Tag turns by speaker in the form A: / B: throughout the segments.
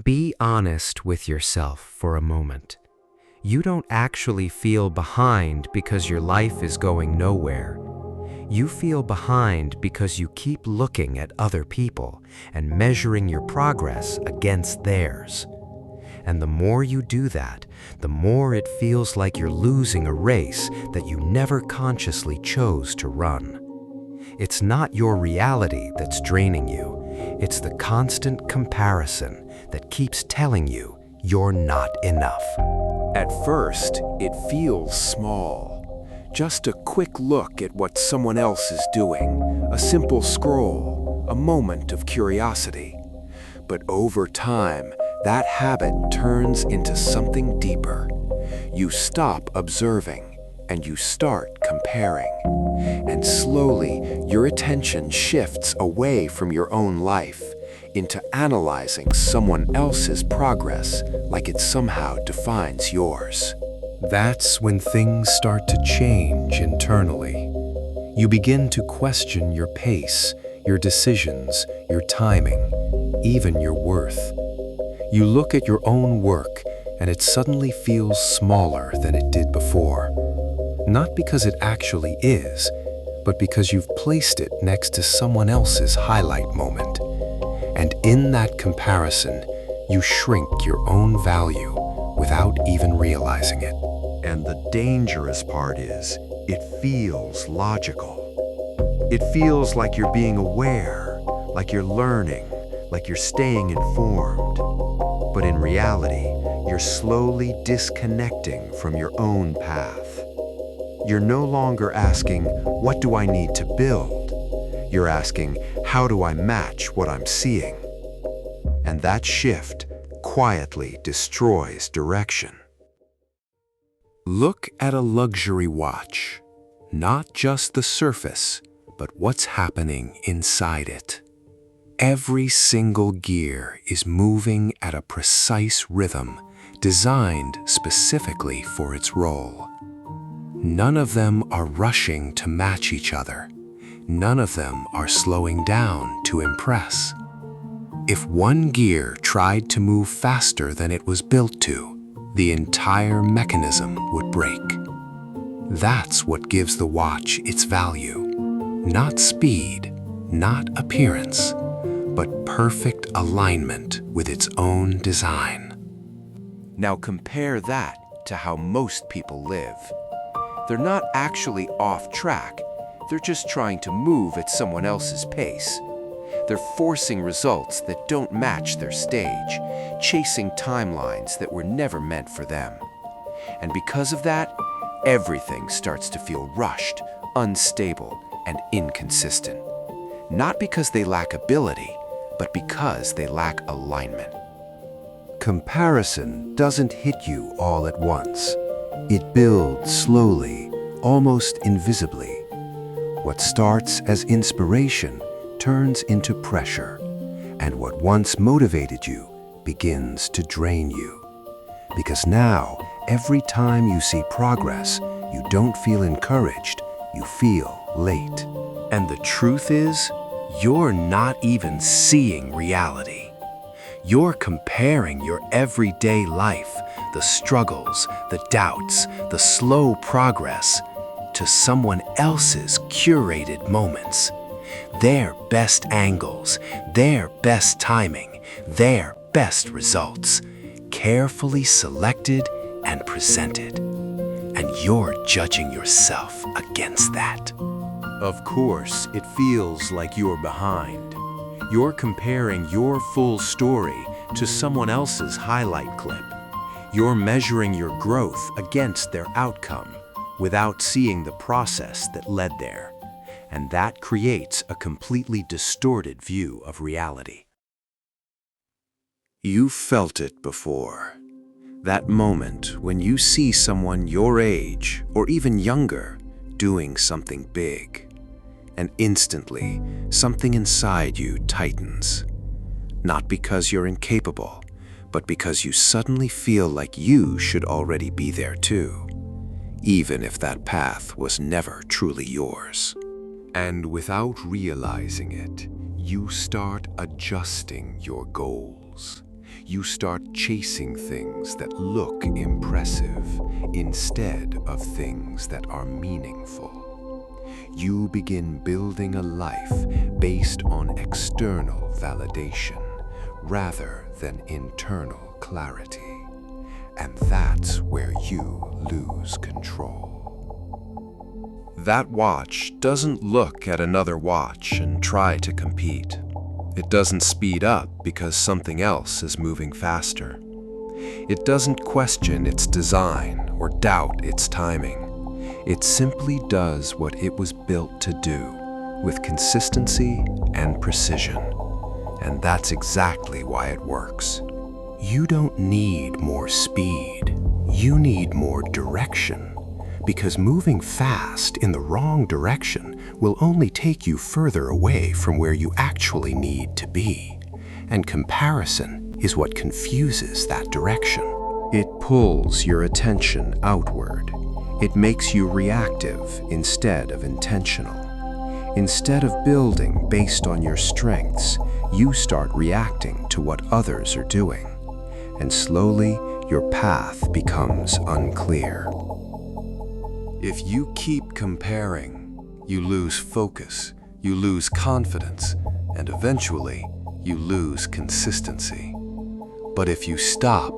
A: Be honest with yourself for a moment. You don't actually feel behind because your life is going nowhere. You feel behind because you keep looking at other people and measuring your progress against theirs. And the more you do that, the more it feels like you're losing a race that you never consciously chose to run. It's not your reality that's draining you. It's the constant comparison that keeps telling you you're not enough.
B: At first, it feels small. Just a quick look at what someone else is doing, a simple scroll, a moment of curiosity. But over time, that habit turns into something deeper. You stop observing and you start comparing. And slowly, your attention shifts away from your own life into analyzing someone else's progress like it somehow defines yours.
C: That's when things start to change internally. You begin to question your pace, your decisions, your timing, even your worth. You look at your own work and it suddenly feels smaller than it did before. Not because it actually is, but because you've placed it next to someone else's highlight moment. And in that comparison, you shrink your own value without even realizing it.
D: And the dangerous part is, it feels logical. It feels like you're being aware, like you're learning, like you're staying informed. But in reality, you're slowly disconnecting from your own path. You're no longer asking, what do I need to build? You're asking, how do I match what I'm seeing? And that shift quietly destroys direction.
C: Look at a luxury watch, not just the surface, but what's happening inside it. Every single gear is moving at a precise rhythm designed specifically for its role. None of them are rushing to match each other. None of them are slowing down to impress. If one gear tried to move faster than it was built to, the entire mechanism would break. That's what gives the watch its value. Not speed, not appearance, but perfect alignment with its own design.
B: Now compare that to how most people live. They're not actually off track. They're just trying to move at someone else's pace. They're forcing results that don't match their stage, chasing timelines that were never meant for them. And because of that, everything starts to feel rushed, unstable, and inconsistent. Not because they lack ability, but because they lack alignment.
D: Comparison doesn't hit you all at once. It builds slowly, almost invisibly. What starts as inspiration turns into pressure, and what once motivated you begins to drain you. Because now, every time you see progress, you don't feel encouraged, you feel late.
C: And the truth is, you're not even seeing reality. You're comparing your everyday life, the struggles, the doubts, the slow progress, to someone else's curated moments. Their best angles, their best timing, their best results, carefully selected and presented. And you're judging yourself against that.
B: Of course, it feels like you're behind. You're comparing your full story to someone else's highlight clip. You're measuring your growth against their outcome without seeing the process that led there. And that creates a completely distorted view of reality.
D: You've felt it before. That moment when you see someone your age or even younger doing something big, and instantly something inside you tightens. Not because you're incapable, but because you suddenly feel like you should already be there too, even if that path was never truly yours. And without realizing it, you start adjusting your goals.
C: You start chasing things that look impressive instead of things that are meaningful. You begin building a life based on external validation rather than internal clarity. And that's where you lose control. That watch doesn't look at another watch and try to compete. It doesn't speed up because something else is moving faster. It doesn't question its design or doubt its timing. It simply does what it was built to do, with consistency and precision. And that's exactly why it works. You don't need more speed. You need more direction. Because moving fast in the wrong direction will only take you further away from where you actually need to be. And comparison is what confuses that direction. It pulls your attention outward. It makes you reactive instead of intentional. Instead of building based on your strengths, you start reacting to what others are doing. And slowly, your path becomes unclear. If you keep comparing, you lose focus, you lose confidence, and eventually, you lose consistency. But if you stop,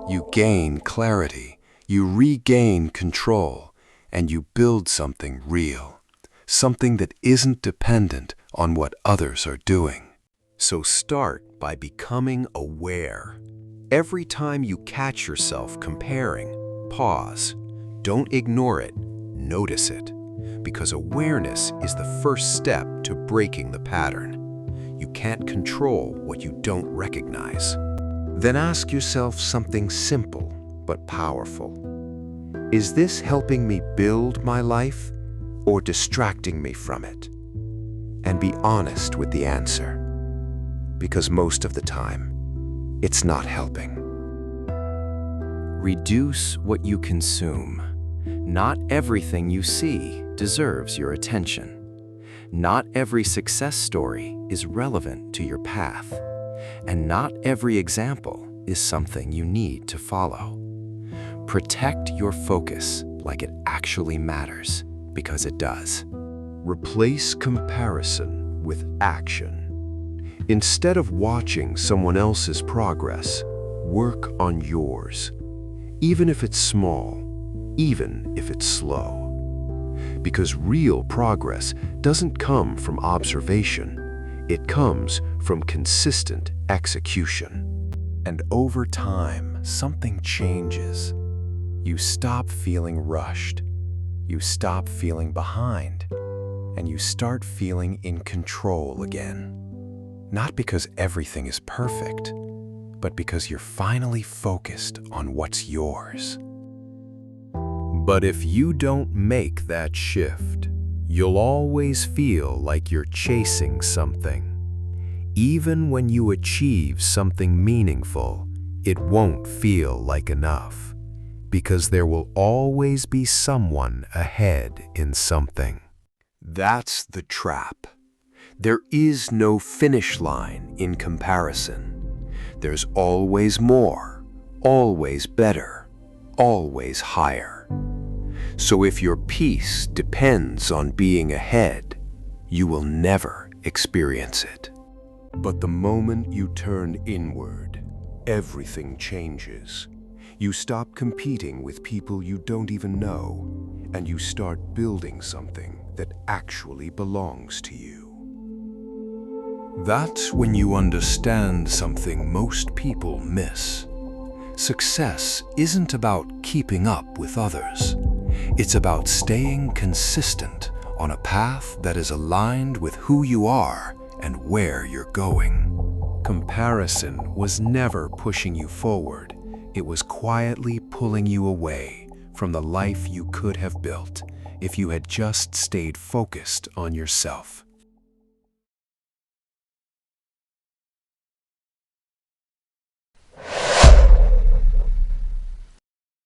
C: you gain clarity, you regain control, and you build something real, something that isn't dependent on what others are doing. So start by becoming aware. Every time you catch yourself comparing, pause. Don't ignore it, notice it. Because awareness is the first step to breaking the pattern. You can't control what you don't recognize. Then ask yourself something simple but powerful. Is this helping me build my life or distracting me from it? And be honest with the answer. Because most of the time, it's not helping.
A: Reduce what you consume. Not everything you see deserves your attention. Not every success story is relevant to your path. And not every example is something you need to follow. Protect your focus like it actually matters, because it does.
C: Replace comparison with action. Instead of watching someone else's progress, work on yours. Even if it's small, even if it's slow. Because real progress doesn't come from observation, it comes from consistent execution. And over time, something changes. You stop feeling rushed, you stop feeling behind, and you start feeling in control again. Not because everything is perfect, but because you're finally focused on what's yours. But if you don't make that shift, you'll always feel like you're chasing something. Even when you achieve something meaningful, it won't feel like enough, because there will always be someone ahead in something. That's the trap. There is no finish line in comparison. There's always more, always better, always higher. So if your peace depends on being ahead, you will never experience it. But the moment you turn inward, everything changes. You stop competing with people you don't even know, and you start building something that actually belongs to you. That's when you understand something most people miss. Success isn't about keeping up with others. It's about staying consistent on a path that is aligned with who you are and where you're going. Comparison was never pushing you forward. It was quietly pulling you away from the life you could have built if you had just stayed focused on yourself.